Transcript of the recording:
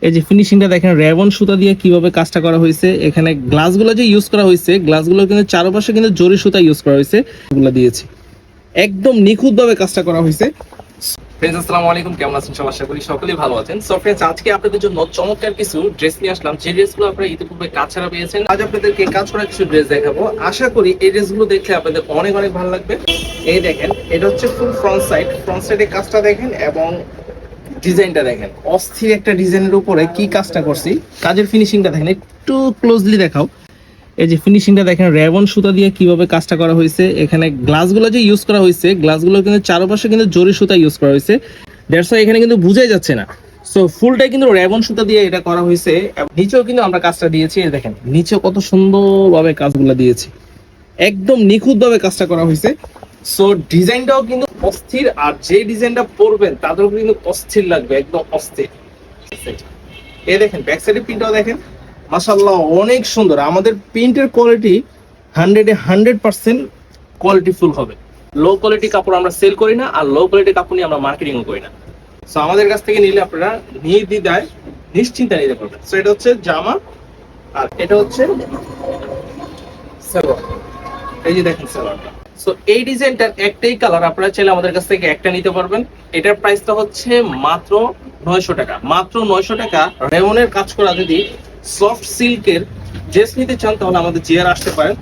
এই যে ফিনিশিংটা দেখেন, রেবন সুতা দিয়ে কিভাবে কাজটা করা হয়েছে। এখানে গ্লাসগুলো যে ইউজ করা হয়েছে, গ্লাসগুলো কিন্তু চারপাশে কিন্তু জরি সুতা ইউজ করা হয়েছে, এগুলো দিয়েছি। একদম নিখুঁতভাবে কাজটা করা হয়েছে। ফ্রেন্ডস, আসসালামু আলাইকুম, কেমন আছেন সবাই? আশা করি সকলেই ভালো আছেন। সো ফ্রেন্ডস, আজকে আপনাদের জন্য চমৎকার কিছু ড্রেস নিয়ে আসলাম, যে ড্রেসগুলো আপনারা ইতিপূর্বে কাজ ছাড়া পেয়েছেন। আজ আপনাদেরকে কাজ করা কিছু ড্রেস দেখাবো। আশা করি এই ড্রেসগুলো দেখলে আপনাদের অনেক অনেক ভালো লাগবে। এই দেখেন, এটা হচ্ছে ফুল ফ্রন্ট সাইডে কাজটা দেখেন এবং ডিজাইনটা দেখেন, অস্থির একটা ডিজাইনের উপরে কি কাজটা করছি। কাজের ফিনিশিংটা দেখেন, একটু ক্লোজলি দেখাও। এই যে ফিনিশিংটা দেখেন, রেবন সুতা দিয়ে কিভাবে কাজটা করা হয়েছে। এখানে গ্লাসগুলো যে ইউজ করা হয়েছে, গ্লাসগুলো কিন্তু চারপাশে কিন্তু জরি সুতা ইউজ করা হয়েছে। দ্যাটস ওয়াই এখানে কিন্তু বোঝাই যাচ্ছে না। সো ফুলটাই কিন্তু রেবন সুতা দিয়ে এটা করা হয়েছে। নিচেও কিন্তু আমরা কাজটা দিয়েছি, এই দেখেন নিচেও কত সুন্দরভাবে কাজগুলো দিয়েছি। একদম নিখুঁতভাবে কাজটা করা হয়েছে। সো ডিজাইনটাও কিন্তু অস্থির, আর যে ডিজাইনটা পরবেন তাদেরও কিন্তু অস্থির লাগবে, একদম অস্থির। এই দেখেন ব্যাক সাইডের প্রিন্টটাও দেখেন, মাশাআল্লাহ অনেক সুন্দর। আমাদের প্রিন্টের কোয়ালিটি 100% কোয়ালিটিফুল হবে। লো কোয়ালিটি কাপড় আমরা সেল করি না, আর লো কোয়ালিটি কাপড় নিয়ে আমরা মার্কেটিংও করি না। সো আমাদের কাছ থেকে নিলে আপনারা নির্দ্বিধায় নিশ্চিন্তে নিতে পারবেন। সো এটা হচ্ছে জামা, আর এটা হচ্ছে সালোয়ার। এই যে দেখেন সালোয়ারটা। সো এই ডিজাইনটার একটাই কালার, আপনারা চাইলে আমাদের কাছ থেকে একটা নিতে পারবেন। এটার প্রাইসটা হচ্ছে মাত্র 900 টাকা। মাত্র 900 টাকা রেওনের কাজ করা যদি সফট সিল্কের ড্রেস নিতে চান, তাহলে আমাদের জিয়ার আসতে পারেন।